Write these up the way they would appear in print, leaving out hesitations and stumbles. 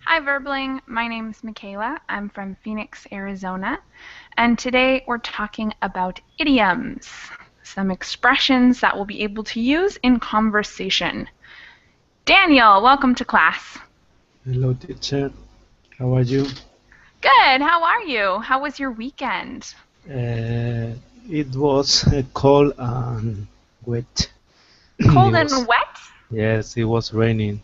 Hi, Verbling. My name is Michaela. I'm from Phoenix, Arizona. And today we're talking about idioms, some expressions that we'll be able to use in conversation. Daniel, welcome to class. Hello, teacher. How are you? Good. How are you? How was your weekend? Uh, it was cold and wet. Cold It and was, wet? yes, it was raining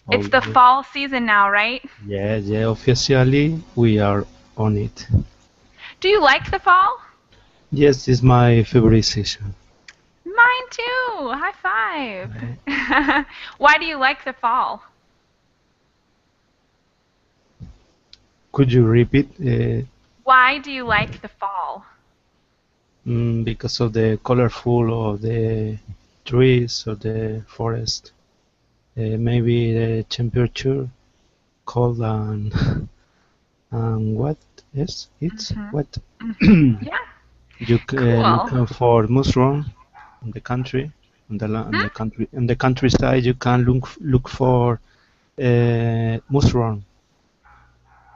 all It's the day. fall season now, right? Yeah, yeah, officially we are on it. Do you like the fall? Yes, it's my favorite season. Mine too. High Uh, five. Why do you like the fall? could you repeat? Why do you like the fall? Because of the colorful of the trees or the forest. Maybe the temperature cold and and what is it? hmm What? Yeah, You cool. looking for mushroom in the country, Hmm? in the countryside. You can look for mushroom,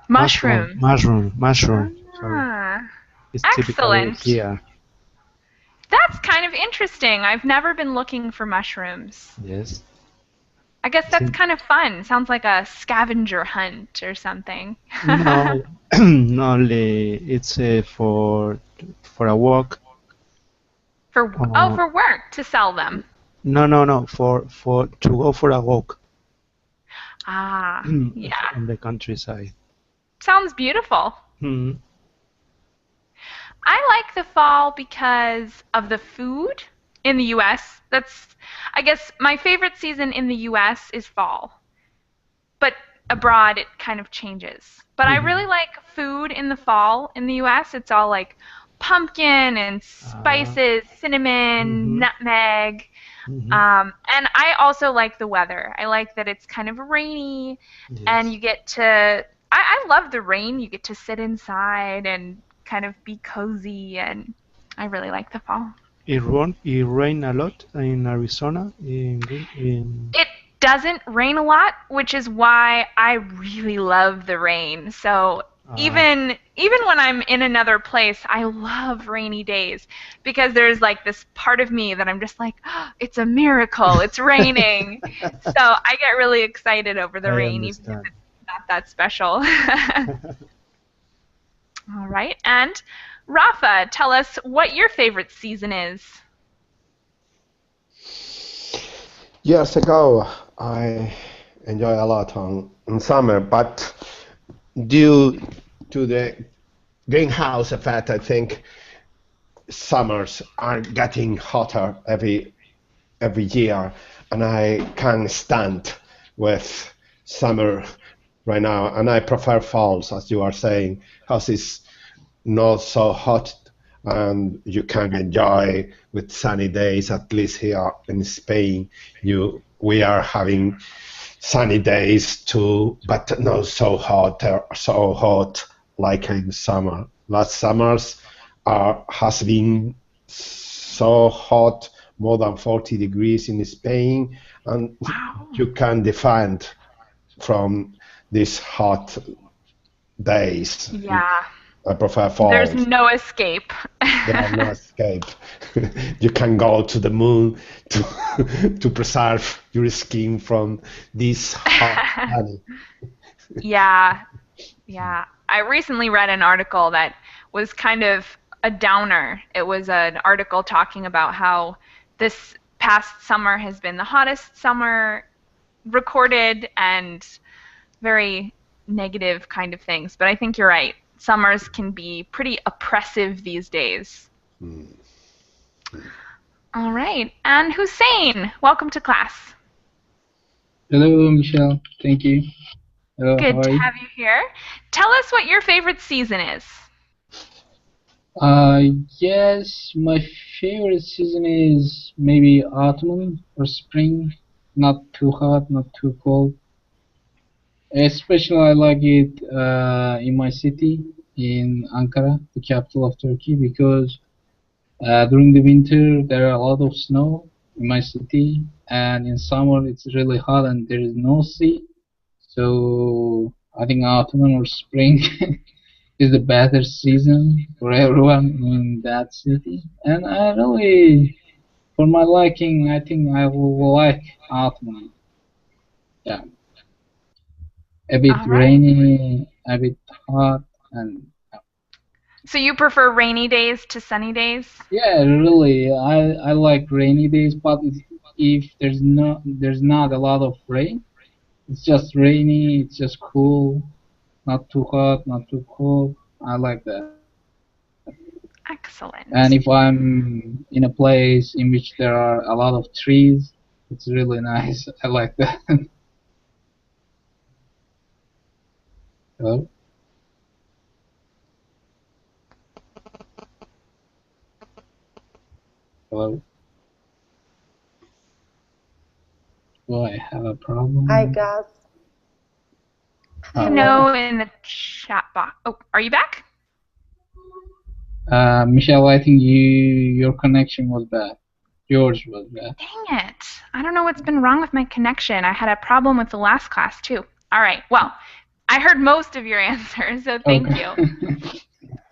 Mushrooms. mushroom. Sorry, Ah, it's typically excellent. here. That's kind of interesting. I've never been looking for mushrooms. Yes. I guess It's that's kind of fun. Sounds like a scavenger hunt or something. no, not only it's for a walk. Uh, For work to sell them. no, for to go for a walk Ah, yeah. in the countryside. Sounds beautiful. Hmm. I like the fall because of the food in the US. I guess, my favorite season in the US is fall. But abroad it kind of changes. But I really Hmm. like food in the fall in the US. It's all like pumpkin and Uh, spices, cinnamon, hmm nutmeg. hmm And I also like the weather. I like that it's kind of rainy and Yes. you get to. I love the rain. You get to sit inside and kind of be cozy, and I really like the fall. It rained a lot in Arizona in It doesn't rain a lot, which is why I really love the rain. So uh, even when I'm in another place, I love rainy days because there's like this part of me that I'm just like, oh, it's a miracle, it's raining. So I get really excited over the I rain, even if understand. it's not that special. All right, and Rafa, tell us what your favorite season is. Years ago, I enjoy a lot on summer, but due to the greenhouse effect, I think summers are getting hotter every year, and I can't stand with summer right now, and I prefer falls, as you are saying, because it's not so hot and you can enjoy with sunny days. At least here in Spain, you we are having sunny days too, but not so hot like in summer. Last summers has been so hot, more than 40 degrees in Spain, and Wow. you can defend from these hot days. Yeah, I prefer there's fall. no escape. There are no escape. You can go to the moon to to preserve your skin from this hot sun. Yeah, yeah. I recently read an article that was kind of a downer. It was an article talking about how this past summer has been the hottest summer recorded and very negative kind of things. But I think you're right. Summers can be pretty oppressive these days. Hmm. All right. And Hussein, welcome to class. Hello, Michelle. Thank you. Hello, how Good to are you? have you here. Tell us what your favorite season is. Uh, yes, my favorite season is maybe autumn or spring. Not too hot, not too cold. Especially I like it in my city, in Ankara, the capital of Turkey, because during the winter there are a lot of snow in my city, and in summer it's really hot and there is no sea. So I think autumn or spring is the better season for everyone in that city. And I really, for my liking, I think I will like autumn. Yeah, a bit All right. rainy, a bit hot, and So you prefer rainy days to sunny days? yeah, really, I like rainy days. But if there's not a lot of rain, it's just rainy, it's just cool, not too hot, not too cold. I like that. And if Excellent. I'm in a place in which there are a lot of trees, it's really nice. I like that. Hello? Hello? Do I have a Hi problem? guys, You Oh, hello. okay. know, in the chat box. Oh, are you back? Michelle, I think your connection was bad. Yours was bad. Dang it. I don't know what's been wrong with my connection. I had a problem with the last class, too. All right. Well, I heard most of your answers, so thank Okay. you.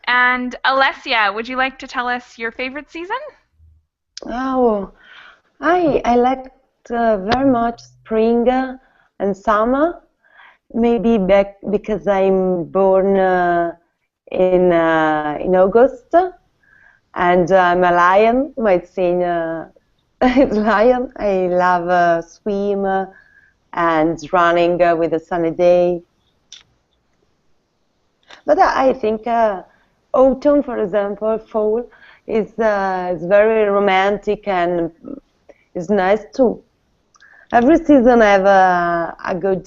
And Alessia, would you like to tell us your favorite season? Oh, I liked very much spring and summer. Maybe back because I'm born in August, and I'm a lion. My sign is lion. I love swim and running with a sunny day. But I think autumn, for example, fall is very romantic and is nice too. Every season have a good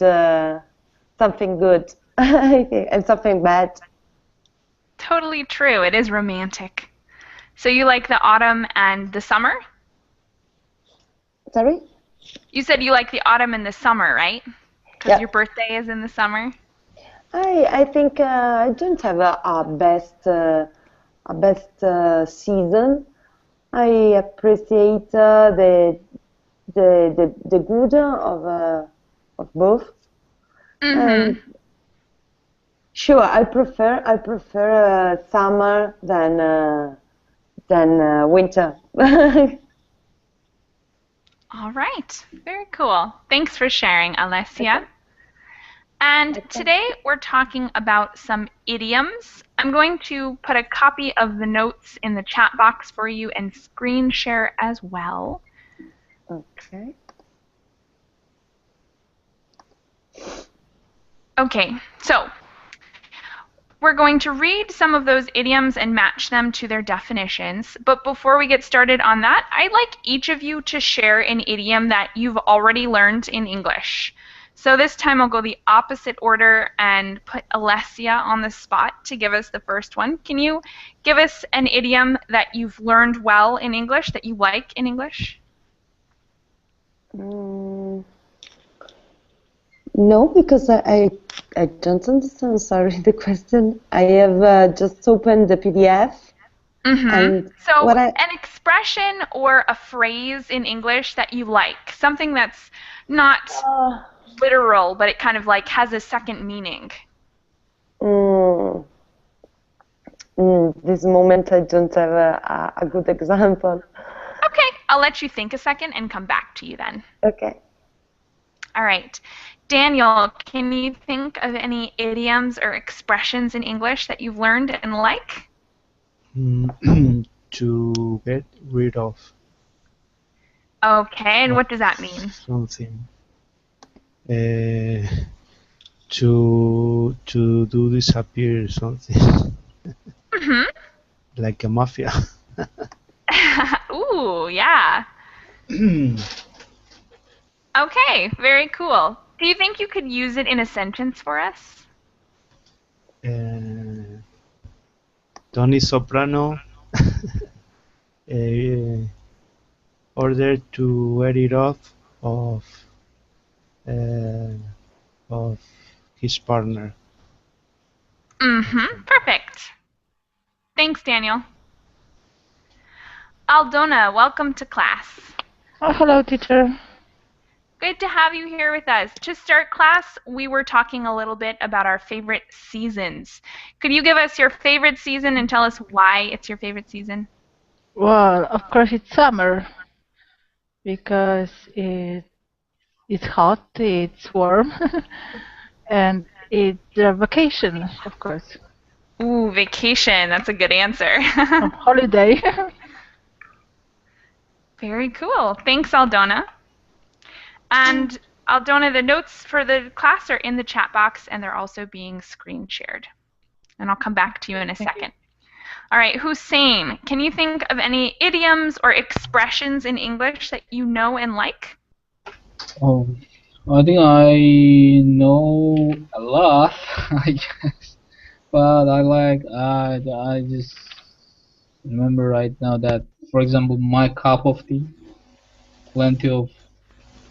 something good, I think, and something bad. Totally true. It is romantic. So you like the autumn and the summer? Sorry? You said you like the autumn and the summer, right? Because Yeah. your birthday is in the summer? I think I don't have a best season. I appreciate the good of both. Mm-hmm. And sure, I prefer summer than winter. All right. Very cool. Thanks for sharing, Alessia. Okay. And Okay. today we're talking about some idioms. I'm going to put a copy of the notes in the chat box for you and screen share as well. Okay. Okay, so we're going to read some of those idioms and match them to their definitions. But before we get started on that, I'd like each of you to share an idiom that you've already learned in English. So this time I'll go the opposite order and put Alessia on the spot to give us the first one. Can you give us an idiom that you've learned well in English, that you like in English? Mm, no, because I don't understand. Sorry, the question. I have just opened the PDF Mm-hmm. and So what I an expression or a phrase in English that you like, something that's not uh, literal, but it kind of like has a second meaning. mm, this moment I don't have a good example. Okay, I'll let you think a second and come back to you then. Okay. All right. Daniel, can you think of any idioms or expressions in English that you've learned and like? To get rid of Okay, and what does that mean? something. Uh, to do disappear something. Mm-hmm. Like a mafia. Ooh, yeah. Okay, very cool. Do you think you could use it in a sentence for us? Tony Soprano ordered to get it off uh, of his partner. Mm-hmm. Perfect. Thanks, Daniel. Aldona, welcome to class. Oh, hello, teacher. Good to have you here with us. To start class, we were talking a little bit about our favorite seasons. Could you give us your favorite season and tell us why it's your favorite season? Well, of course it's summer because it's hot, it's warm, and it's a vacation, of course. Ooh, vacation. That's a good answer. A holiday. Very cool. Thanks, Aldona. And Aldona, the notes for the class are in the chat box, and they're also being screen shared. And I'll come back to you in a second. All right, Hussein, can you think of any idioms or expressions in English that you know and like? Oh, I think I know a lot, I guess. But I just remember right now that, for example, my cup of tea, plenty of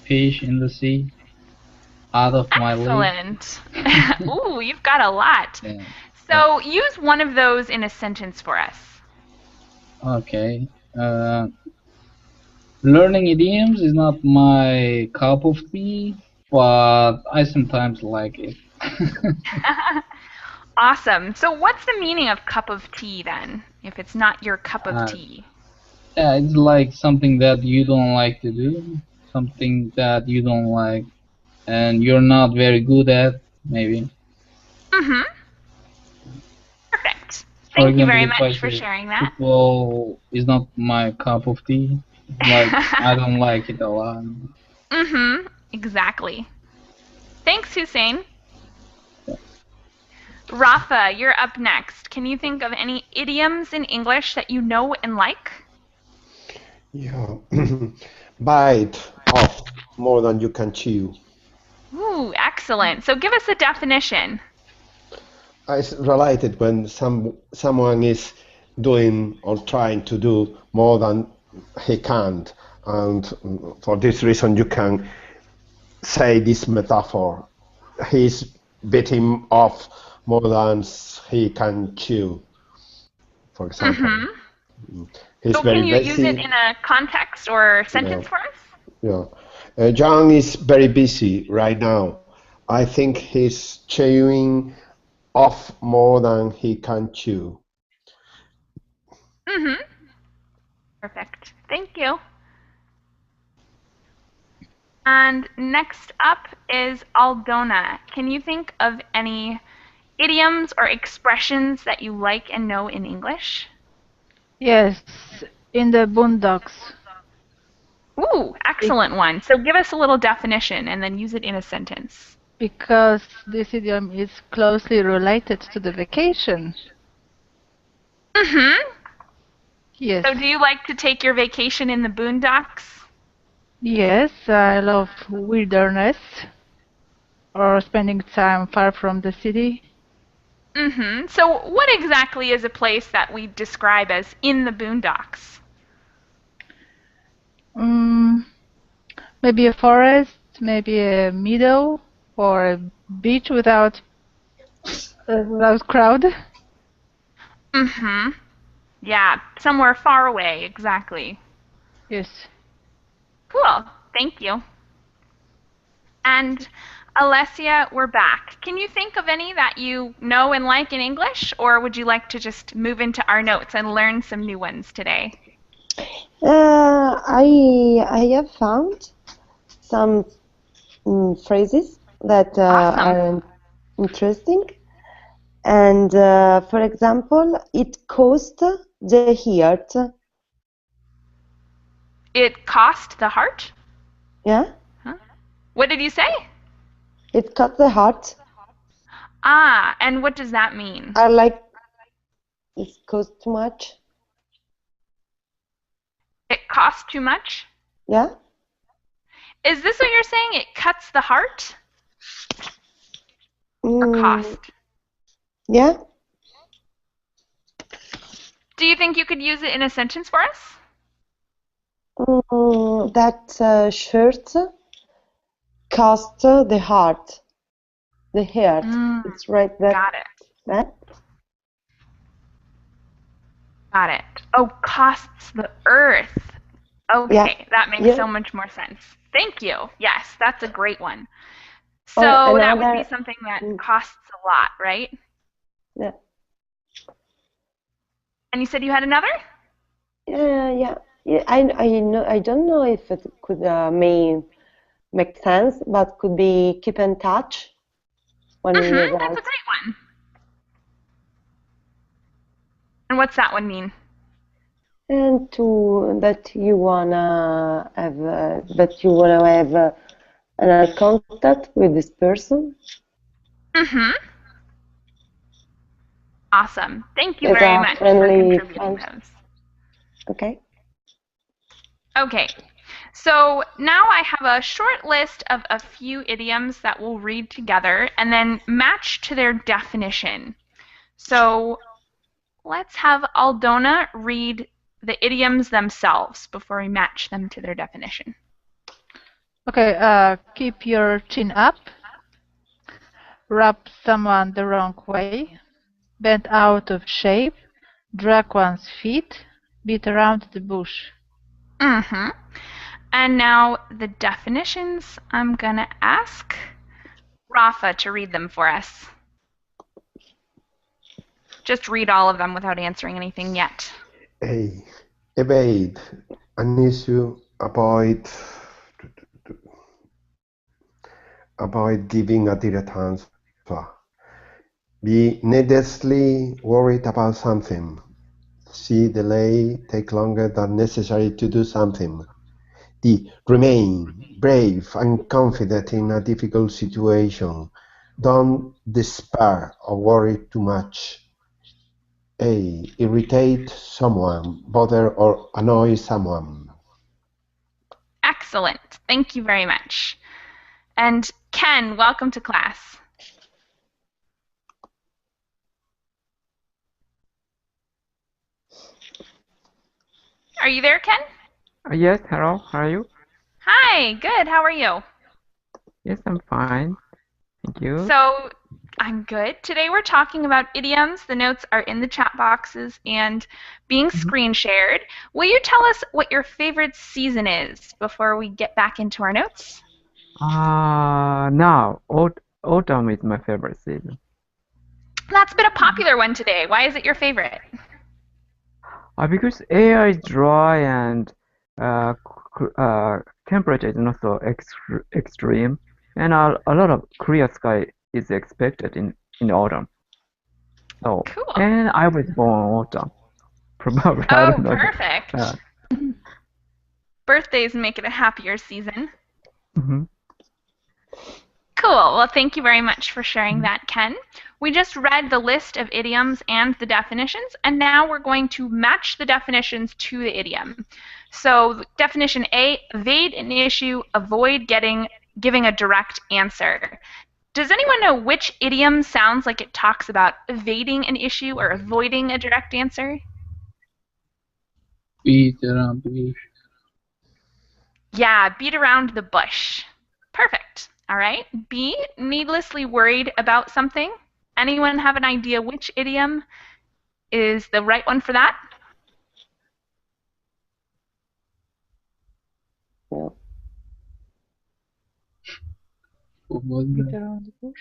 fish in the sea, out of my league. Excellent. Ooh, you've got a lot. Yeah. So use one of those in a sentence for us. Okay. Learning idioms is not my cup of tea, but I sometimes like it. Awesome. So what's the meaning of cup of tea then, if it's not your cup of tea? Yeah, it's like something that you don't like to do, something that you don't like, and you're not very good at, maybe. Mm-hmm. Perfect. For Thank you example, very if I much for say sharing that. football is not my cup of tea, like I don't like it a lot. Mm-hmm. Exactly. Thanks, Hussein. Rafa, you're up next. Can you think of any idioms in English that you know and like? Yeah. Bite off more than you can chew. Ooh, excellent. So give us a definition. It's related when someone is doing or trying to do more than he can, and for this reason you can say this metaphor. He's biting off more than he can chew, for example. Mm-hmm. He's So very can you use busy. it in a context or sentence Yeah. for us? Yeah. John is very busy right now. I think he's chewing off more than he can chew. Mm-hmm. Perfect. Thank you. And next up is Aldona. Can you think of any idioms or expressions that you like and know in English? Yes, in the boondocks. Ooh, excellent one. So give us a little definition and then use it in a sentence. Because this idiom is closely related to the vacation. Mm-hmm. Yes. So do you like to take your vacation in the boondocks? Yes, I love wilderness or spending time far from the city. Mm-hmm. So what exactly is a place that we describe as in the boondocks? Maybe a forest, maybe a meadow, or a beach without crowd. Mm-hmm. Yeah, somewhere far away, exactly. Yes. Cool. Thank you. And Alessia, we're back. Can you think of any that you know and like in English, or would you like to just move into our notes and learn some new ones today? I have found some phrases that Awesome. are interesting. And for example, it cost the heart. It cost the heart? Yeah? Huh? What did you say? It cost the heart. Ah, and what does that mean? Are like, it cost too much. It cost too much? Yeah? Is this what you're saying? It cuts the heart? Or cost? Yeah? Do you think you could use it in a sentence for us? That shirt cost the heart. The heart. It's right there. Got it. That? Got it. Oh, costs the earth. Okay, Yeah. that makes Yeah. so much more sense. Thank you. Yes, that's a great one. Or So that would be another, something that costs a lot, right? yeah, And you said you had another? yeah. I don't know if it could make sense, but could be keep in touch when we That's a write. great one. And what's that one mean? And that you wanna have another contact with this person. Awesome. Thank you As very a much for friendly contributing friend. those. Okay. Okay, so now I have a short list of a few idioms that we'll read together and then match to their definition. So let's have Aldona read the idioms themselves before we match them to their definition. Okay, keep your chin up, rub someone the wrong way, bend out of shape, drag one's feet, beat around the bush. And now the definitions, I'm going to ask Rafa to read them for us. Just read all of them without answering anything yet. A. Evade. An issue. Avoid giving a direct answer. Be needlessly worried about something. C. Delay. Take longer than necessary to do something. D. Remain brave and confident in a difficult situation. Don't despair or worry too much. A. Irritate someone, bother or annoy someone. Excellent. Thank you very much. And Ken, welcome to class. Are you there, Ken? Yes, hello, how are you? Hi, good. How are you? Yes, I'm fine. Thank you. So, I'm good. Today we're talking about idioms. The notes are in the chat boxes and being screen shared. Will you tell us what your favorite season is before we get back into our notes? Now, autumn is my favorite season. That's been a popular one today. Why is it your favorite? Because air is dry and temperature is not so extreme, and a lot of clear sky is expected in autumn. So, Cool. and I was born autumn. Probably, I Oh, don't know. perfect. Birthdays make it a happier season. Cool. Well, thank you very much for sharing that, Ken. We just read the list of idioms and the definitions, and now we're going to match the definitions to the idiom. So definition A, evade an issue, avoid giving a direct answer. Does anyone know which idiom sounds like it talks about evading an issue or avoiding a direct answer? Beat around the bush. Yeah, beat around the bush. Perfect. All right. B, needlessly worried about something. Anyone have an idea which idiom is the right one for that? No. Beat around the bush.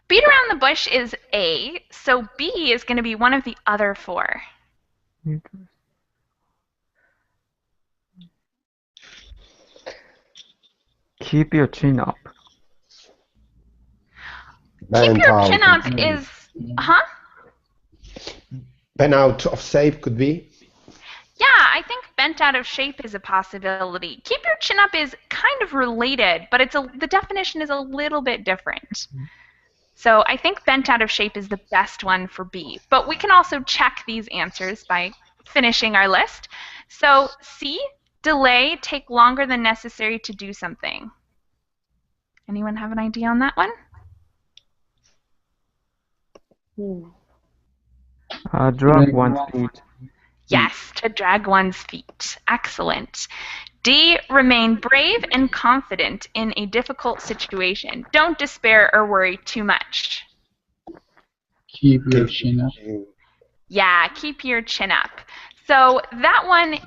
Beat around the bush is A, so B is going to be one of the other four. Keep your chin up. Keep your chin up is, Bent out of shape could be. Yeah, I think bent out of shape is a possibility. Keep your chin up is kind of related, but the definition is a little bit different. So I think bent out of shape is the best one for B. But we can also check these answers by finishing our list. So C, delay, take longer than necessary to do something. Anyone have an idea on that one? Drag one's feet. Yes, to drag one's feet. Excellent. D, remain brave and confident in a difficult situation. Don't despair or worry too much. Keep your chin up. Yeah, keep your chin up. So that one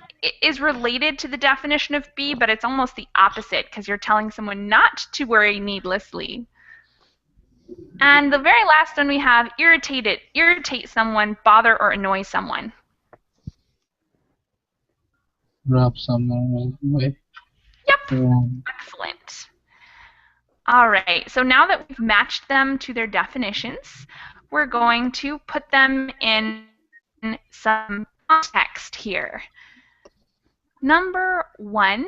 is related to the definition of be, but it's almost the opposite because you're telling someone not to worry needlessly. And the very last one we have, irritate someone, bother or annoy someone. Rub someone away. Yep, excellent. All right, so now that we've matched them to their definitions, we're going to put them in some context here. Number 1,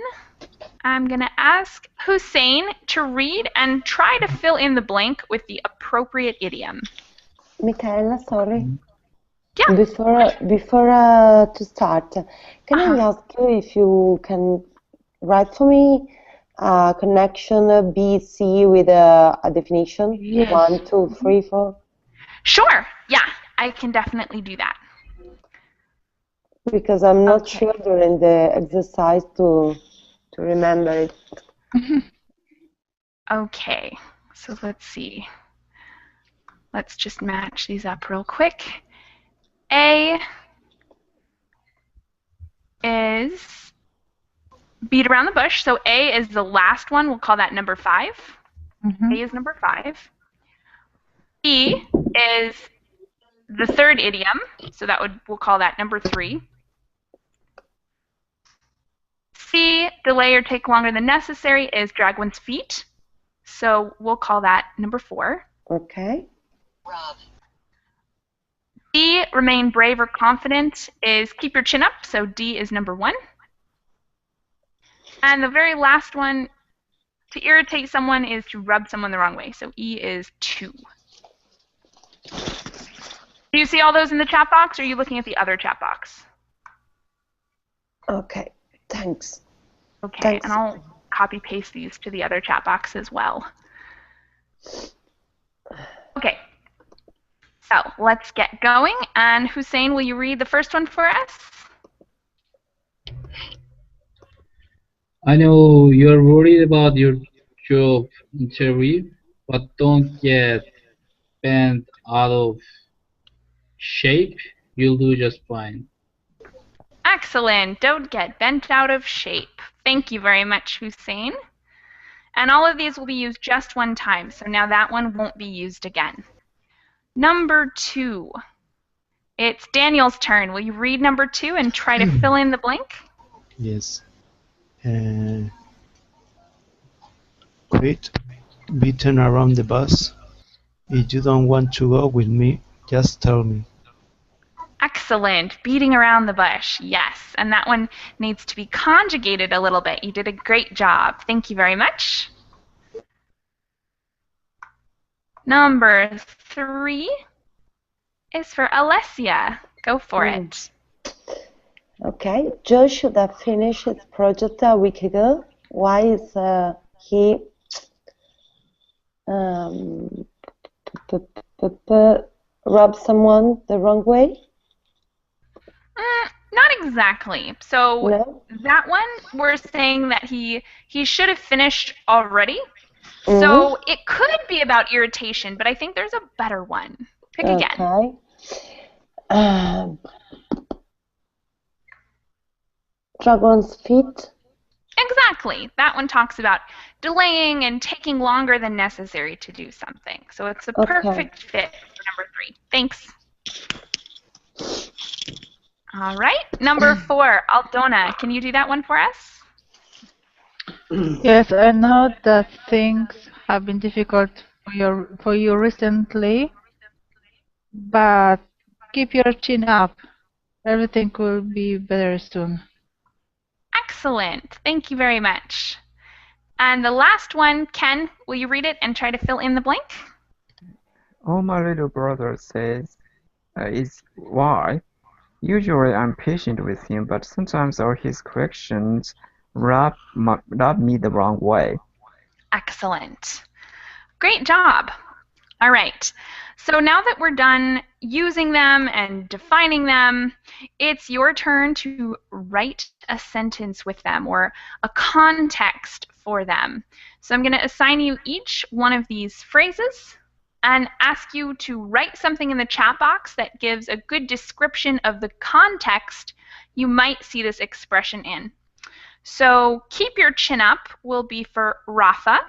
I'm going to ask Hussein to read and try to fill in the blank with the appropriate idiom. Michaela, sorry. Yeah. Before to start, can I ask you if you can write for me a connection B, C with a definition? Yes. 1, 2, 3, 4. Sure. Yeah, I can definitely do that. Because I'm not sure during the exercise to remember it. Okay, so let's see. Let's just match these up real quick. A is beat around the bush. So A is the last one. We'll call that number 5. A is number 5. B is the third idiom. So we'll call that number 3. C, delay or take longer than necessary, is drag one's feet. So we'll call that number 4. Okay. D, remain brave or confident, is keep your chin up. So D is number 1. And the very last one, to irritate someone, is to rub someone the wrong way. So E is 2. Do you see all those in the chat box, or are you looking at the other chat box? Okay, thanks. Okay, Thanks. and I'll copy paste these to the other chat box as well. Okay, so let's get going. And Hussein, will you read the first one for us? I know you're worried about your job interview, but don't get bent out of shape. You'll do just fine. Excellent. Don't get bent out of shape. Thank you very much, Hussein. And all of these will be used just one time, so now that one won't be used again. Number 2. It's Daniel's turn. Will you read number 2 and try to fill in the blank? Yes. Quit beating around the bus. If you don't want to go with me, just tell me. Excellent. Beating around the bush. Yes. And that one needs to be conjugated a little bit. You did a great job. Thank you very much. Number 3 is for Alessia. Go for it. Okay, Josh should have finished his project a week ago. Why is he rub someone the wrong way? Not exactly. So No? that one, we're saying that he should have finished already. So it could be about irritation, but I think there's a better one. Pick again. Okay. Dragon's feet. Exactly. That one talks about delaying and taking longer than necessary to do something. So it's a perfect fit for number 3. Thanks. All right. Number 4, Aldona. Can you do that one for us? Yes, I know that things have been difficult for you recently, but keep your chin up. Everything will be better soon. Excellent. Thank you very much. And the last one, Ken, will you read it and try to fill in the blank? All my little brother says is why. Usually I'm patient with him, but sometimes all his corrections rub me the wrong way. Excellent. Great job. All right. So now that we're done using them and defining them, it's your turn to write a sentence with them or a context for them. So I'm going to assign you each one of these phrases and ask you to write something in the chat box that gives a good description of the context you might see this expression in. So keep your chin up will be for Rafa.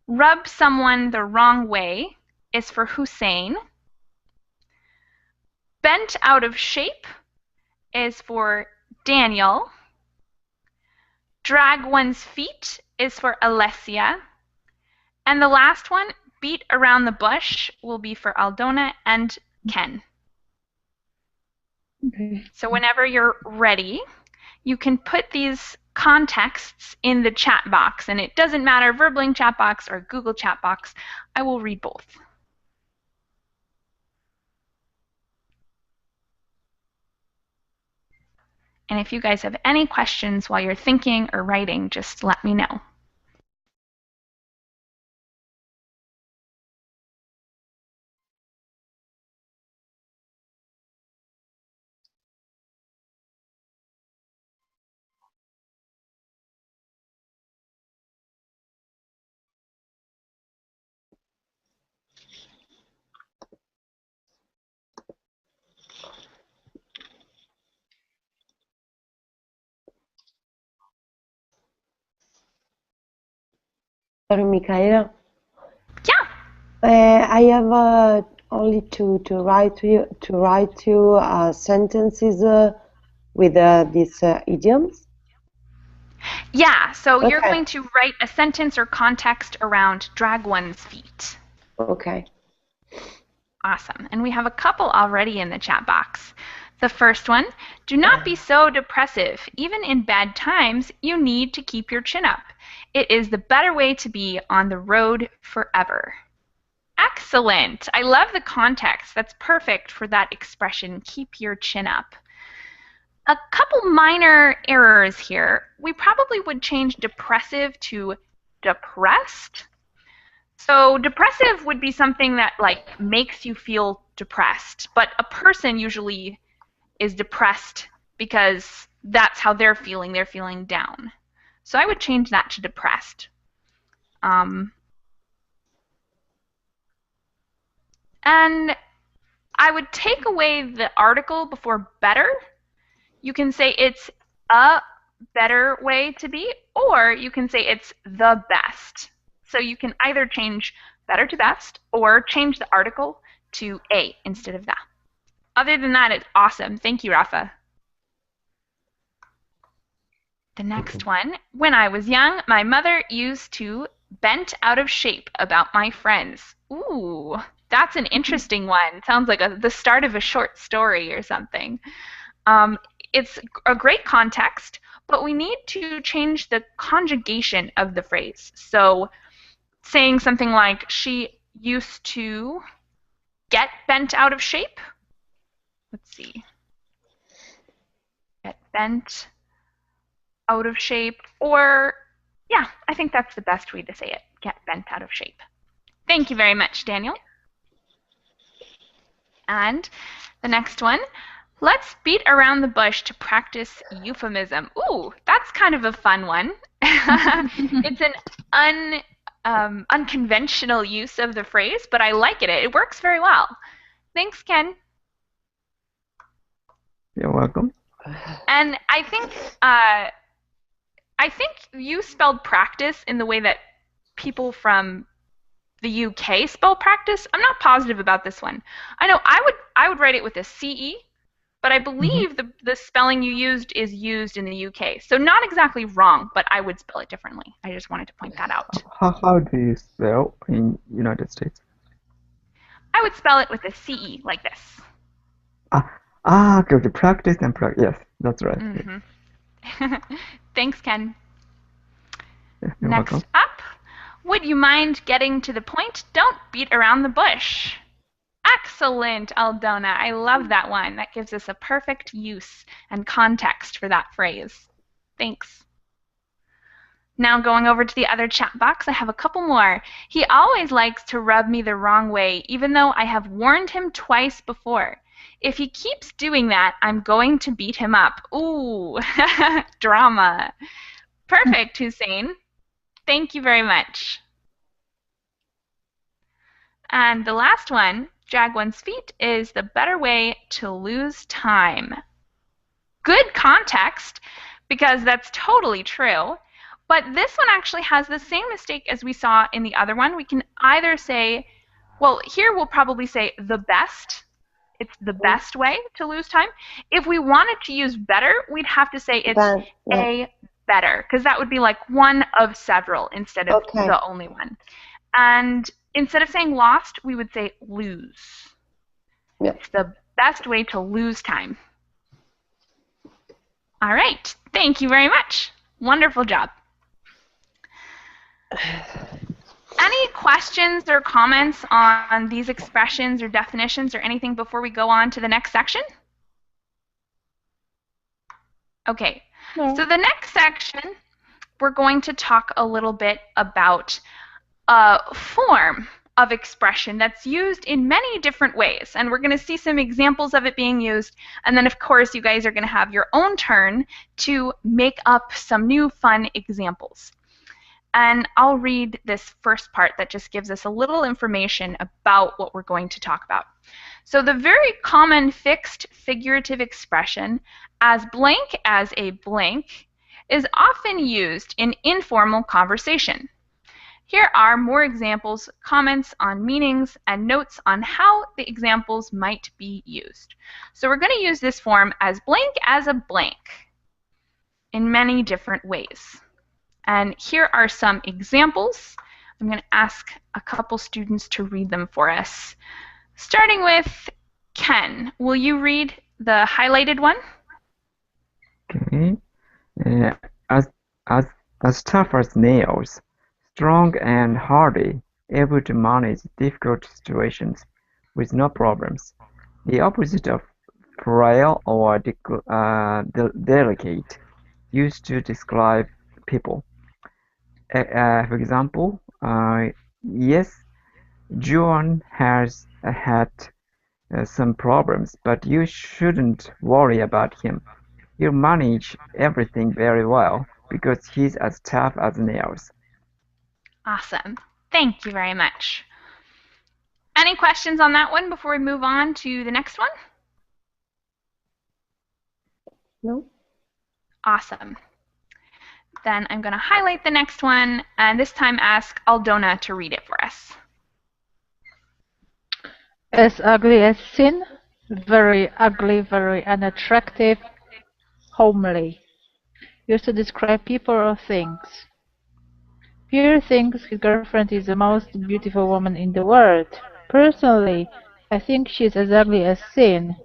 Rub someone the wrong way is for Hussein. Bent out of shape is for Daniel. Drag one's feet is for Alessia. And the last one, beat around the bush, will be for Aldona and Ken. Okay. So whenever you're ready, you can put these contexts in the chat box. And it doesn't matter, Verbling chat box or Google chat box. I will read both. And if you guys have any questions while you're thinking or writing, just let me know. Sorry, Michaela. Yeah. I have only to write you sentences with these idioms. Yeah, so you're Okay. going to write a sentence or context around drag one's feet. Okay. Awesome. And we have a couple already in the chat box. The first one, do not be so depressive. Even in bad times, you need to keep your chin up. It is the better way to be on the road forever. Excellent. I love the context. That's perfect for that expression, keep your chin up. A couple minor errors here. We probably would change depressive to depressed. So depressive would be something that like makes you feel depressed, but a person usually is depressed because that's how they're feeling down. So I would change that to depressed. And I would take away the article before better. You can say it's a better way to be, or you can say it's the best. So you can either change better to best or change the article to a instead of that. Other than that, it's awesome. Thank you, Rafa. The next one. When I was young, my mother used to bent out of shape about my friends. Ooh, that's an interesting one. Sounds like the start of a short story or something. It's a great context, but we need to change the conjugation of the phrase. So saying something like, she used to get bent out of shape. Let's see. Get bent out of shape, or yeah, I think that's the best way to say it. Get bent out of shape. Thank you very much, Daniel. And the next one. Let's beat around the bush to practice euphemism. Ooh, that's kind of a fun one. It's an unconventional use of the phrase, but I like it. It works very well. Thanks, Ken. You're welcome. And I think you spelled practice in the way that people from the UK spell practice. I'm not positive about this one. I know I would write it with a CE, but I believe the spelling you used is used in the UK. So not exactly wrong, but I would spell it differently. I just wanted to point that out. How do you spell in United States? I would spell it with a CE, like this. Okay, practice and practice. Yes, that's right. Mm-hmm. Thanks, Ken. You're Next welcome. up, would you mind getting to the point? Don't beat around the bush. Excellent, Aldona. I love that one. That gives us a perfect use and context for that phrase. Thanks. Now going over to the other chat box, I have a couple more. He always likes to rub me the wrong way, even though I have warned him twice before. If he keeps doing that, I'm going to beat him up. Ooh, drama. Perfect, Hussein. Thank you very much. And the last one, drag one's feet, is the better way to lose time. good context because that's totally true. But this one actually has the same mistake as we saw in the other one. We can either say, well, here we'll probably say the best. It's the best way to lose time. If we wanted to use better, we'd have to say it's a better, because that would be like one of several instead of the only one. And instead of saying lost, we would say lose. It's the best way to lose time. All right. Thank you very much. Wonderful job. Any questions or comments on these expressions or definitions or anything before we go on to the next section? Okay. No. So the next section, we're going to talk a little bit about a form of expression that's used in many different ways. And we're going to see some examples of it being used. And then, of course, you guys are going to have your own turn to make up some new fun examples. And I'll read this first part that just gives us a little information about what we're going to talk about. So the very common fixed figurative expression, as blank as a blank, is often used in informal conversation. Here are more examples, comments on meanings, and notes on how the examples might be used. So we're going to use this form as a blank in many different ways. And here are some examples. I'm going to ask a couple students to read them for us. Starting with Ken, will you read the highlighted one? Okay. Uh, as, as, as tough as nails, strong and hardy, able to manage difficult situations with no problems. The opposite of frail or delicate, used to describe people. For example, yes, John has had some problems, but you shouldn't worry about him. He'll manage everything very well because he's as tough as nails. Awesome. Thank you very much. Any questions on that one before we move on to the next one? No. Awesome. Then I'm going to highlight the next one, and this time ask Aldona to read it for us. As ugly as sin, very ugly, very unattractive, homely. Used to describe people or things. Pierre thinks his girlfriend is the most beautiful woman in the world. Personally, I think she's as ugly as sin.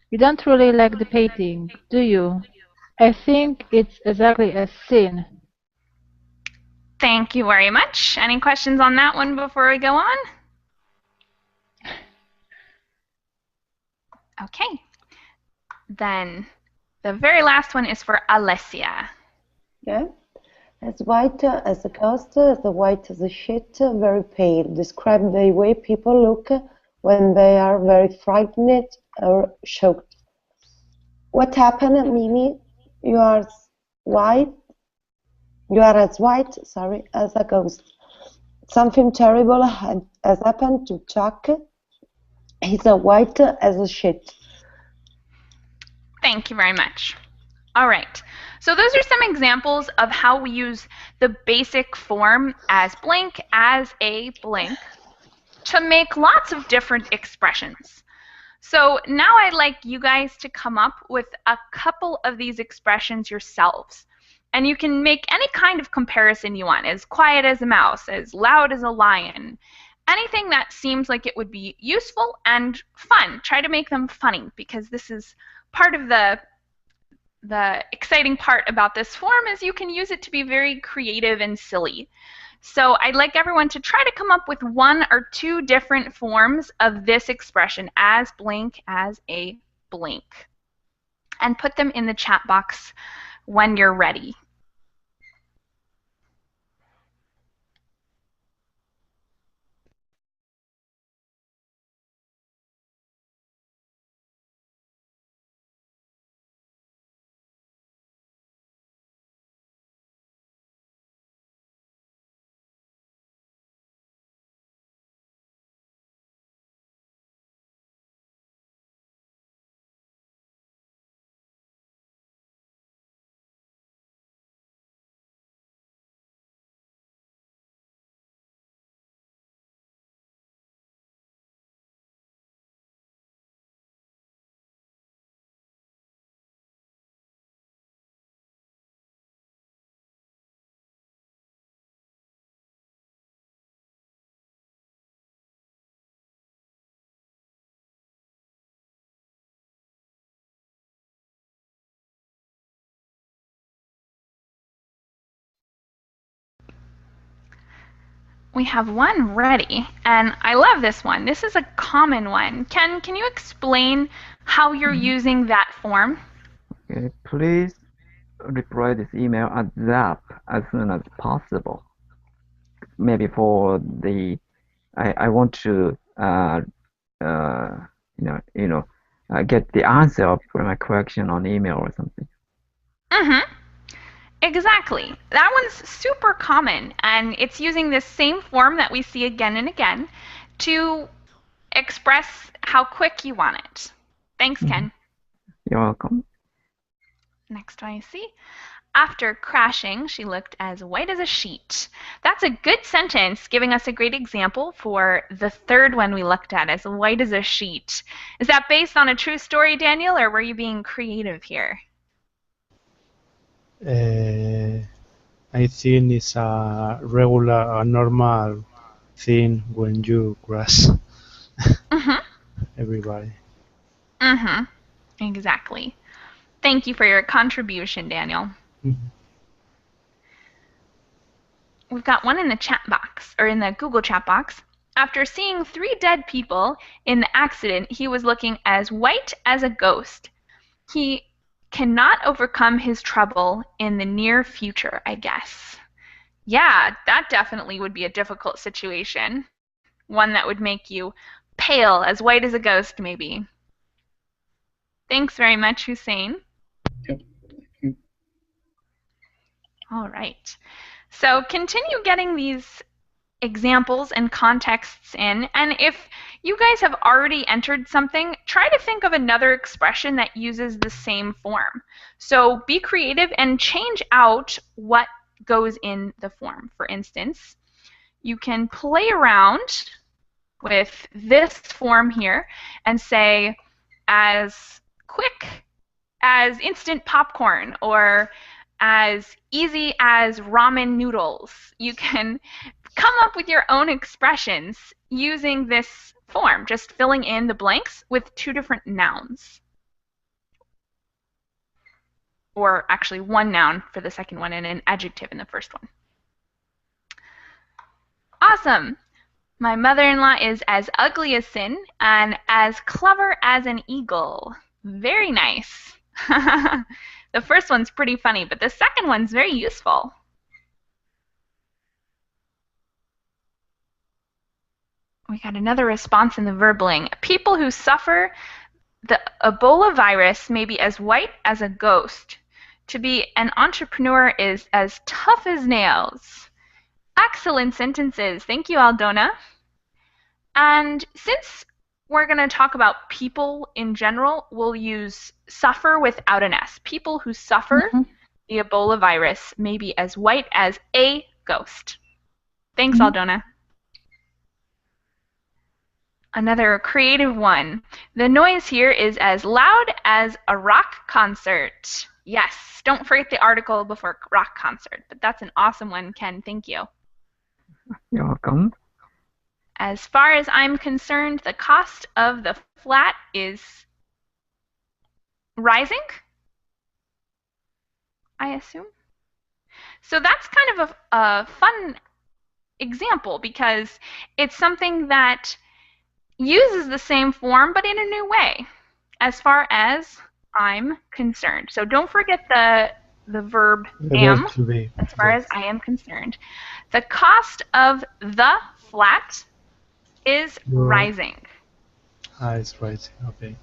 You don't really like the painting, do you? I think it's as ugly as sin. Thank you very much. Any questions on that one before we go on? Okay. Then the very last one is for Alessia. Yeah. As white as a ghost, as white as a sheet, very pale. Describe the way people look when they are very frightened or shocked. What happened, Mimi? You are white. You are as white, sorry, as a ghost. Something terrible has happened to Chuck. He's as white as a sheet. Thank you very much. All right. So those are some examples of how we use the basic form as a blank to make lots of different expressions. So now I'd like you guys to come up with a couple of these expressions yourselves. And you can make any kind of comparison you want, as quiet as a mouse, as loud as a lion, anything that seems like it would be useful and fun. Try to make them funny, because this is part of the exciting part about this form is you can use it to be very creative and silly. So I'd like everyone to try to come up with one or two different forms of this expression, as a blank, and put them in the chat box when you're ready. We have one ready, and I love this one. This is a common one. Ken, can you explain how you're using that form? Okay, please reply this email at ZAP as soon as possible. Maybe for the I want to get the answer for my question on email or something. Mm-hmm. Exactly. That one's super common, and it's using this same form that we see again and again to express how quick you want it. Thanks, Ken. You're welcome. Next one I see. After crashing, she looked as white as a sheet. That's a good sentence, giving us a great example for the third one we looked at, as white as a sheet. Is that based on a true story, Daniel, or were you being creative here? I think it's a normal thing when you crash. Everybody. Exactly. Thank you for your contribution, Daniel. We've got one in the chat box, or in the Google chat box. After seeing 3 dead people in the accident, he was looking as white as a ghost. He cannot overcome his trouble in the near future, I guess. Yeah, that definitely would be a difficult situation. One that would make you pale, as white as a ghost, maybe. Thanks very much, Hussein. Yep. All right. So continue getting these examples and contexts in, and if you guys have already entered something, try to think of another expression that uses the same form. So be creative and change out what goes in the form. For instance, you can play around with this form here and say as quick as instant popcorn, or as easy as ramen noodles. You can come up with your own expressions using this form, just filling in the blanks with 2 different nouns. Or actually 1 noun for the second one and an adjective in the first one. Awesome! My mother-in-law is as ugly as sin and as clever as an eagle. Very nice. The first one's pretty funny, but the second one's very useful. We got another response in the verbling. People who suffer the Ebola virus may be as white as a ghost. To be an entrepreneur is as tough as nails. Excellent sentences. Thank you, Aldona. And since we're going to talk about people in general, we'll use suffer without an S. People who suffer the Ebola virus may be as white as a ghost. Thanks, Aldona. Another creative one. The noise here is as loud as a rock concert. Yes, don't forget the article before rock concert, but that's an awesome one, Ken. Thank you. You're welcome. As far as I'm concerned, the cost of the flat is rising, I assume. So that's kind of a fun example because it's something that uses the same form but in a new way, as far as I'm concerned. So don't forget the verb am, as far as I am concerned. The cost of the flat is rising. It's rising, okay.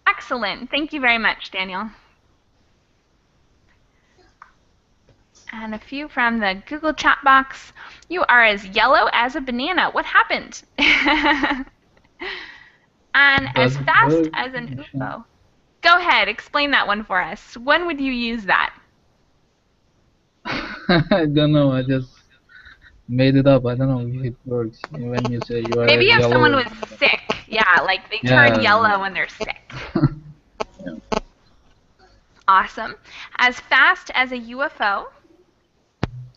Excellent. Thank you very much, Daniel. And a few from the Google chat box. You are as yellow as a banana. What happened? And as fast as an UFO. Go ahead, explain that one for us. When would you use that? I don't know. I just made it up. I don't know if it works when you say you are Maybe if yellow. someone was sick. Yeah, like they turn yellow when they're sick. Yeah. Awesome. As fast as a UFO.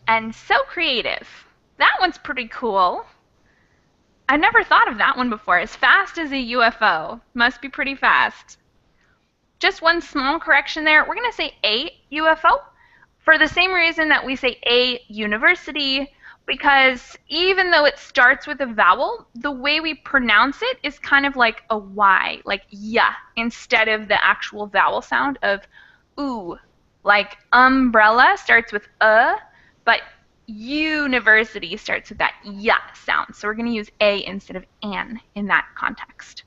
And so creative. That one's pretty cool. I never thought of that one before. As fast as a UFO. Must be pretty fast. Just one small correction there. We're going to say a UFO for the same reason that we say a university because even though it starts with a vowel, the way we pronounce it is kind of like a Y, like ya, instead of the actual vowel sound of oo. Like umbrella starts with but university starts with that ya sound. So we're going to use a instead of an in that context.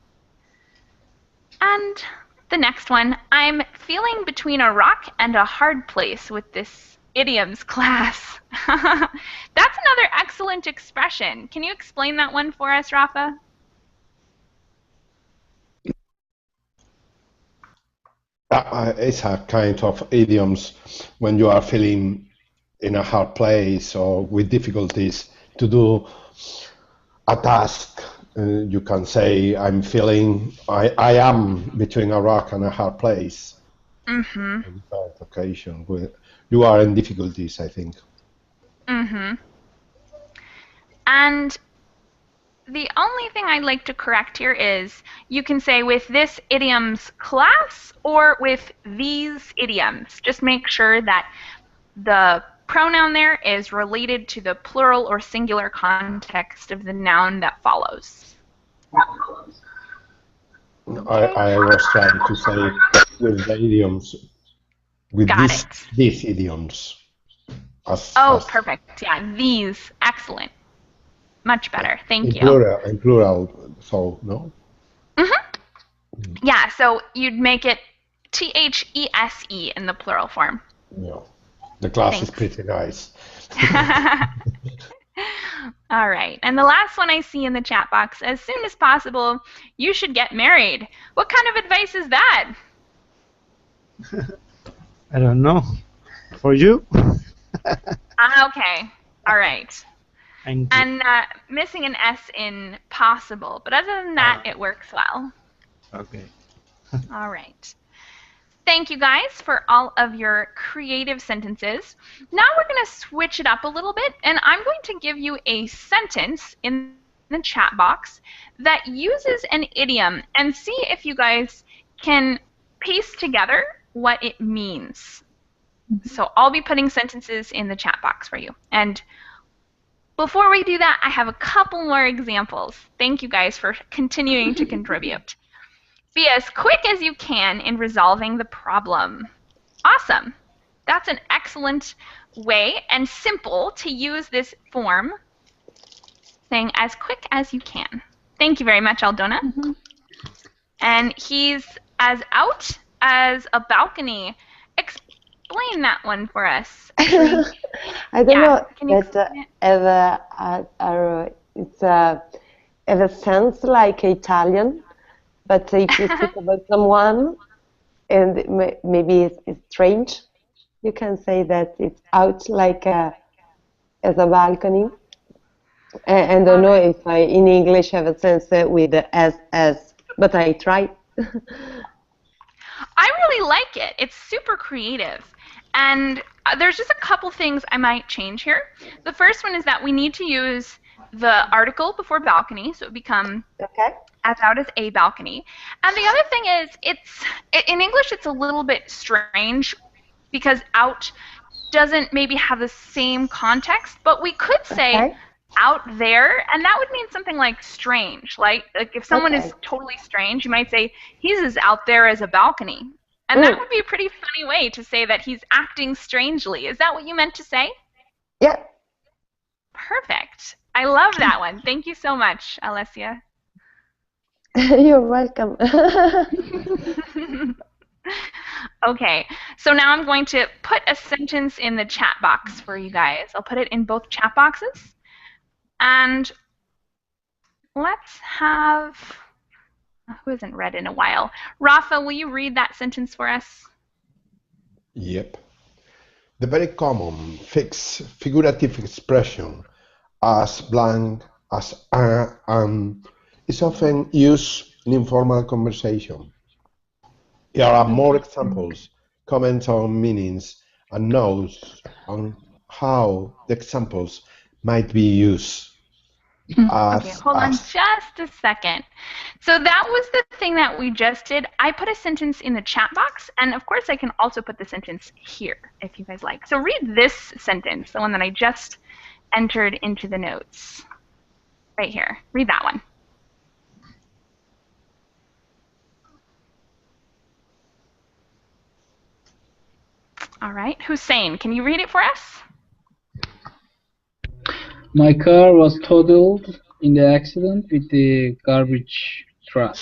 And the next one, I'm feeling between a rock and a hard place with this idioms class. That's another excellent expression. Can you explain that one for us, Rafa? It's a kind of idioms when you are feeling in a hard place or with difficulties to do a task. You can say, I am between a rock and a hard place. Mm-hmm. On that occasion, you are in difficulties, I think. Mm-hmm. And the only thing I'd like to correct here is you can say with this idioms class or with these idioms. Just make sure that the pronoun there is related to the plural or singular context of the noun that follows. I was trying to say with the idioms, with these idioms. Perfect. Yeah, these. Excellent. Much better. Thank you. In plural, so no? Mm-hmm. Yeah, so you'd make it THESE in the plural form. Yeah. The class is pretty nice. All right. And the last one I see in the chat box, as soon as possible, you should get married. What kind of advice is that? I don't know. For you? Okay. All right. And missing an S in possible. But other than that, it works well. Okay. All right. Thank you guys for all of your creative sentences. Now we're going to switch it up a little bit, and I'm going to give you a sentence in the chat box that uses an idiom and see if you guys can piece together what it means. So I'll be putting sentences in the chat box for you. And before we do that, I have a couple more examples. Thank you guys for continuing to contribute. Be as quick as you can in resolving the problem. Awesome. That's an excellent way and simple to use this form, saying as quick as you can. Thank you very much, Aldona. Mm-hmm. And he's as out as a balcony. Explain that one for us. I don't know that it's have a sense like Italian. But if you speak about someone and maybe it's strange, you can say that it's out like as a balcony. And I don't know if I in English have a sense with the as, but I try. I really like it. It's super creative. And there's just a couple things I might change here. The first one is that we need to use the article before balcony, so it would become as out as a balcony. And the other thing is, in English it's a little bit strange because out doesn't maybe have the same context, but we could say out there, and that would mean something like strange. Like if someone is totally strange, you might say, he's as out there as a balcony. And that would be a pretty funny way to say that he's acting strangely. Is that what you meant to say? Yeah. Perfect. I love that one. Thank you so much, Alessia. You're welcome. Okay, so now I'm going to put a sentence in the chat box for you guys. I'll put it in both chat boxes. And let's have, who hasn't read in a while? Rafa, will you read that sentence for us? Yep. The very common fixed figurative expression as blank, as is often used in informal conversation. Here are more examples, comments on meanings, and notes on how the examples might be used. Okay, hold on just a second. So that was the thing that we just did. I put a sentence in the chat box, and of course I can also put the sentence here if you guys like. So read this sentence, the one that I just entered into the notes. Right here. Read that one. All right. Hussein, can you read it for us? My car was totaled in the accident with the garbage truck.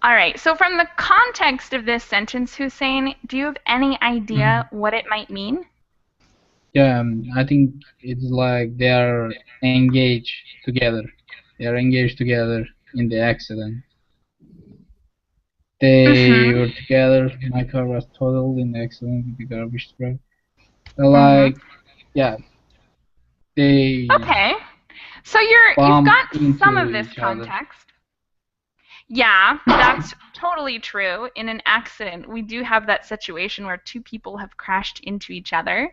All right. So from the context of this sentence, Hussein, do you have any idea what it might mean? Yeah, I think it's like they are engaged together. They are engaged together in the accident. They were together. My car was totaled in the accident with the garbage truck. Like, yeah, they Okay. So you've got bumped into some of this each other. context. Yeah, that's totally true. In an accident, we do have that situation where two people have crashed into each other.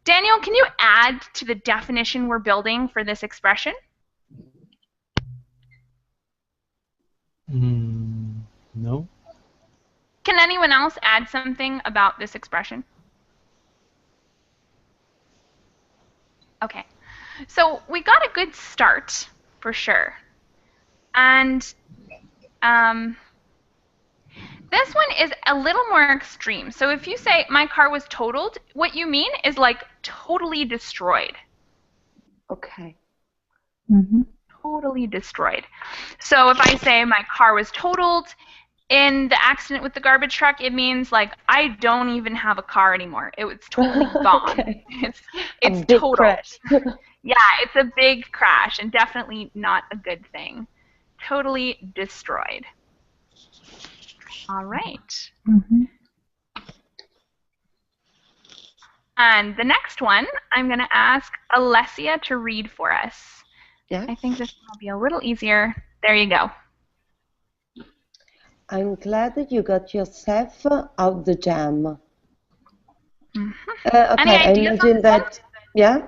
Daniel, can you add to the definition we're building for this expression? No. Can anyone else add something about this expression? Okay. So we got a good start, for sure. And this one is a little more extreme. So if you say, my car was totaled, what you mean is like totally destroyed. Okay. Totally destroyed. So if I say my car was totaled in the accident with the garbage truck, it means like I don't even have a car anymore. It was totally gone. Okay. It's a big total. crash. Yeah, it's a big crash and definitely not a good thing. Totally destroyed. All right. And the next one, I'm going to ask Alessia to read for us. Yeah. I think this will be a little easier. There you go. I'm glad that you got yourself out the jam. Any Okay, I ideas on imagine this that, yeah,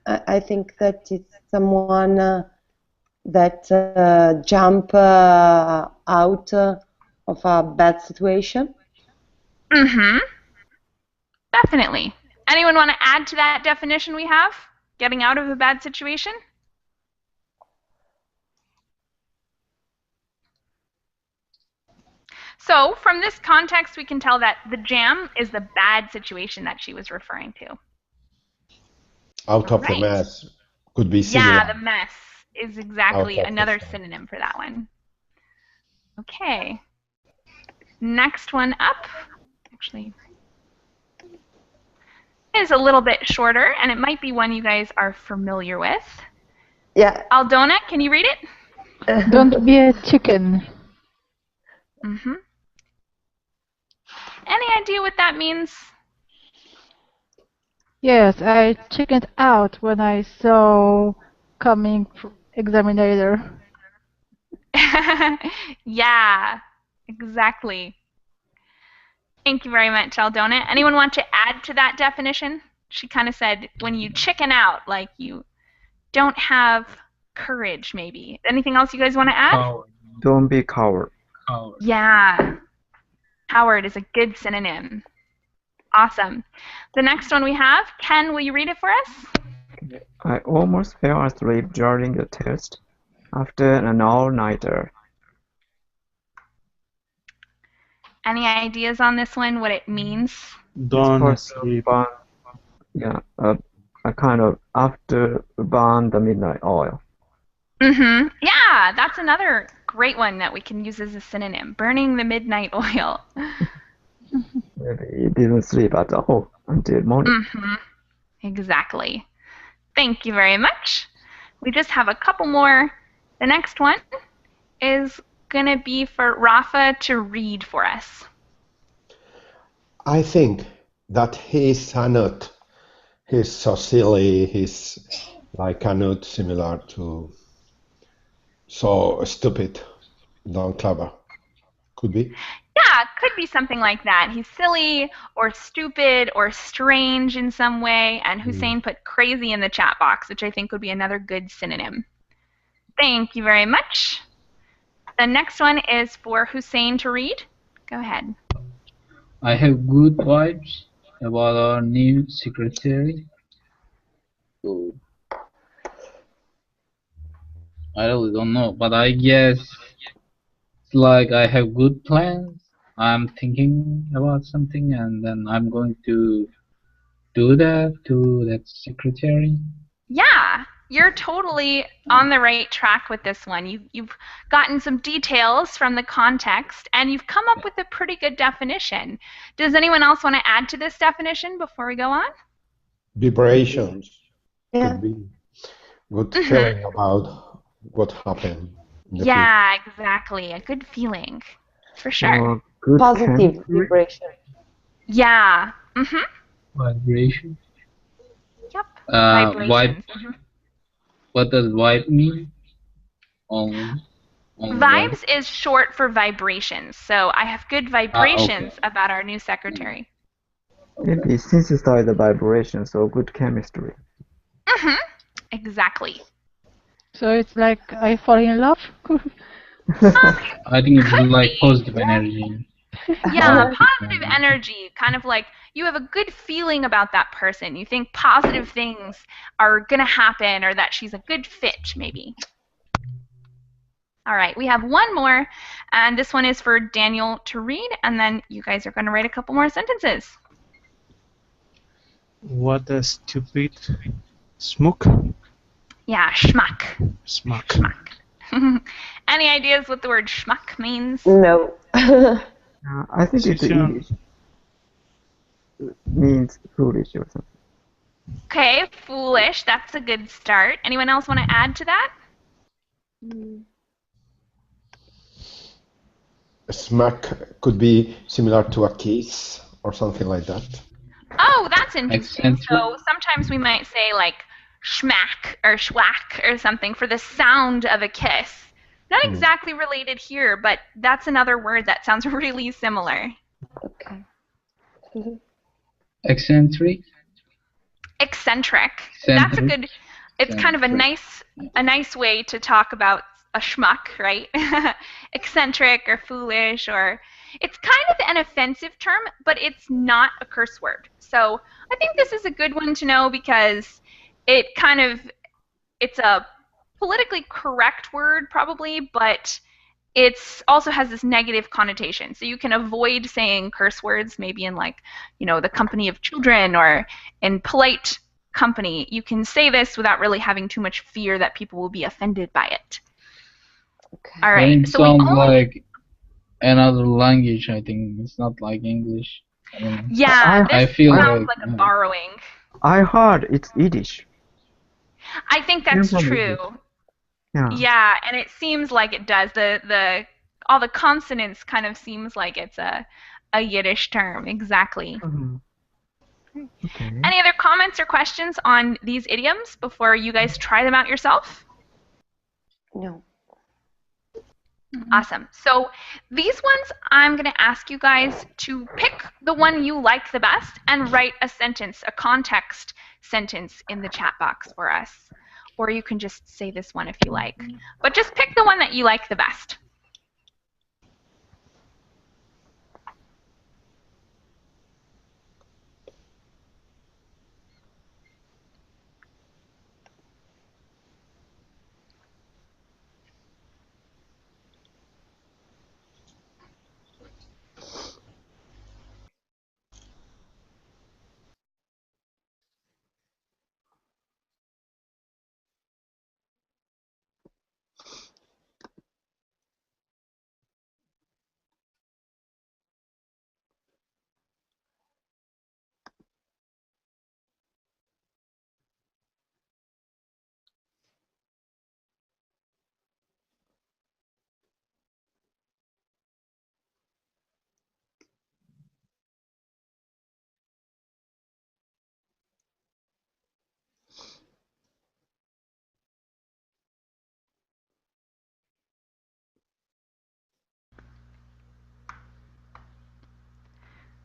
I think that it's someone that jump out of a bad situation. Definitely. Anyone want to add to that definition we have? Getting out of a bad situation? So from this context, we can tell that the jam is the bad situation that she was referring to. Out of the mess could be similar. Yeah, the mess is exactly another synonym for that one. Okay. Next one up, actually, is a little bit shorter, and it might be one you guys are familiar with. Yeah. Aldona, can you read it? Don't be a chicken. Any idea what that means? Yes, I chickened out when I saw coming examinator. Yeah, exactly. Thank you very much, Aldona. Anyone want to add to that definition? She kind of said when you chicken out, like you don't have courage, maybe. Anything else you guys want to add? Don't be coward. Yeah. Coward is a good synonym. Awesome. The next one we have, Ken, will you read it for us? I almost fell asleep during the test after an all-nighter. Any ideas on this one, what it means? Don't sleep. Yeah, a kind of after burn the midnight oil. Yeah, that's another great one that we can use as a synonym. Burning the midnight oil. Maybe he didn't sleep at all until morning. Exactly. Thank you very much. We just have a couple more. The next one is going to be for Rafa to read for us. I think that he's so silly, he's like not similar to so stupid, not clever. Could be? Yeah, could be something like that. He's silly or stupid or strange in some way, and Hussein put crazy in the chat box, which I think would be another good synonym. Thank you very much. The next one is for Hussein to read. Go ahead. I have good vibes about our new secretary. I really don't know, but I guess it's like I have good plans. I'm thinking about something, and then I'm going to do that to that secretary. Yeah, you're totally on the right track with this one. You've gotten some details from the context, and you've come up with a pretty good definition. Does anyone else want to add to this definition before we go on? Vibrations Yeah. could be good feeling about what happened in the future. Yeah, exactly. A good feeling, for sure. Or good Positive chemistry. vibration. Yeah. Vibration. Yep. Vibe. Vibrations. What does vibe mean? Only vibe. Vibes is short for vibrations. So I have good vibrations Okay. about our new secretary. Maybe synthesize the vibrations or good chemistry. Exactly. So it's like I fall in love. I think it's Could like be. positive energy. Yeah, positive energy. Kind of like you have a good feeling about that person. You think positive things are going to happen or that she's a good fit, maybe. All right, we have one more, and this one is for Daniel to read, and then you guys are going to write a couple more sentences. What a stupid smoke. Yeah, schmuck. Smack. Schmuck. Any ideas what the word schmuck means? No. I think it's Susan. English. Means foolish or something. Okay, foolish. That's a good start. Anyone else want to add to that? A smack could be similar to a kiss or something like that. Oh, that's interesting. Eccentric. So sometimes we might say like schmack or schwack or something for the sound of a kiss. Not exactly related here, but that's another word that sounds really similar. Okay. Eccentric. Eccentric. That's a good. It's kind of a nice way to talk about a schmuck, right? Eccentric or foolish, or it's kind of an offensive term, but it's not a curse word. So I think this is a good one to know because it's a politically correct word probably, but it's also has this negative connotation. So you can avoid saying curse words maybe in like, the company of children or in polite company. You can say this without really having too much fear that people will be offended by it. Okay. All right. It So we sounds only like another language. I think it's not like English. I don't know. Yeah, I this feel sounds like- like a borrowing. I heard it's Yiddish. I think that's From true. Yeah. Yeah, and it seems like it does. The all the consonants kind of seems like it's a Yiddish term. Exactly. Okay. Any other comments or questions on these idioms before you guys try them out yourself? No. Awesome. So these ones, I'm going to ask you guys to pick the one you like the best and write a sentence, a context sentence in the chat box for us. Or you can just say this one if you like. But just pick the one that you like the best.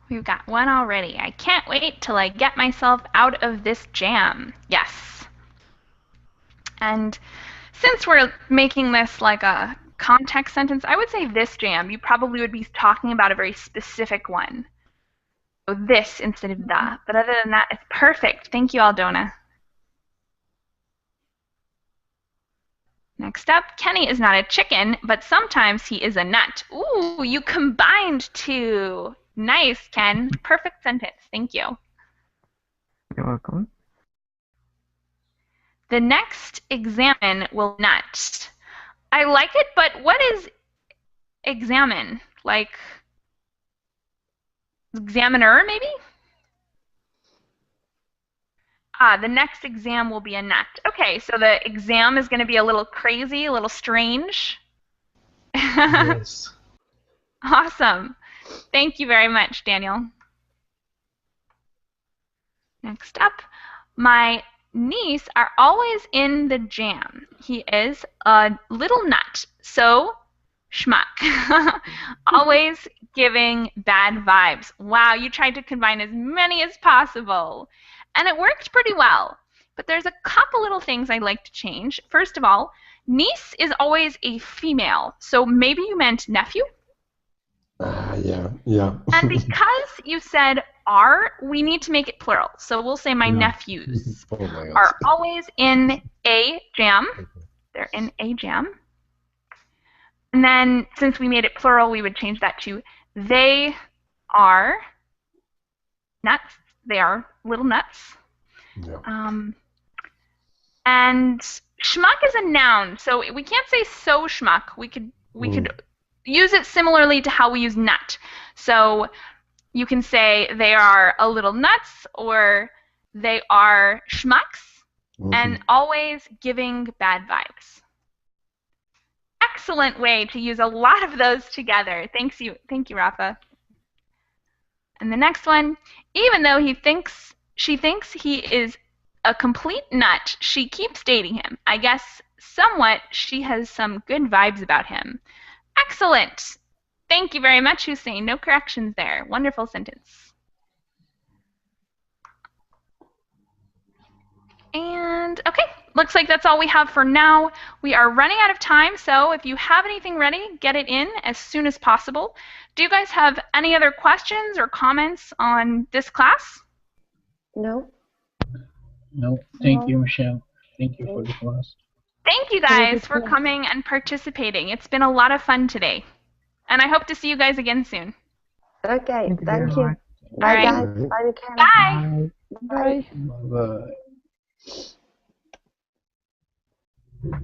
We've got one already. I can't wait till I get myself out of this jam. Yes. And since we're making this like a context sentence, I would say this jam. You probably would be talking about a very specific one. So this instead of the. But other than that, it's perfect. Thank you, Aldona. Next up, Kenny is not a chicken, but sometimes he is a nut. Ooh, you combined two. Nice, Ken. Perfect sentence. Thank you. You're welcome. The next examine will nut. I like it, but what is examine? Like examiner, maybe? The next exam will be a nut. Okay, so the exam is going to be a little crazy, a little strange. Yes. Awesome. Thank you very much, Daniel. Next up, my niece are always in the jam. He is a little nut, so schmuck. Always giving bad vibes. Wow, you tried to combine as many as possible. And it worked pretty well. But there's a couple little things I'd like to change. First of all, niece is always a female. So maybe you meant nephew? Yeah. And because you said are, we need to make it plural. So we'll say my Yeah. nephews Oh my are God. always in a jam. They're in a jam. And then since we made it plural, we would change that to they are nuts. They are little nuts. Yeah. And schmuck is a noun, so we can't say so schmuck. We could use it similarly to how we use nut. So you can say they are a little nuts or they are schmucks, and always giving bad vibes. Excellent way to use a lot of those together. Thank you, Rafa. And the next one, even though she thinks he is a complete nut, she keeps dating him. I guess somewhat she has some good vibes about him. Excellent. Thank you very much, Hussein. No corrections there. Wonderful sentence. And okay, looks like that's all we have for now. We are running out of time, so if you have anything ready, get it in as soon as possible. Do you guys have any other questions or comments on this class? No? No, thank you, Michelle. Thank you for the class. Thank you guys for coming and participating. It's been a lot of fun today. And I hope to see you guys again soon. Okay, Thank you thank very you. much. Bye, All right. guys. Bye, Michaela. Bye. Bye. Bye. Bye-bye.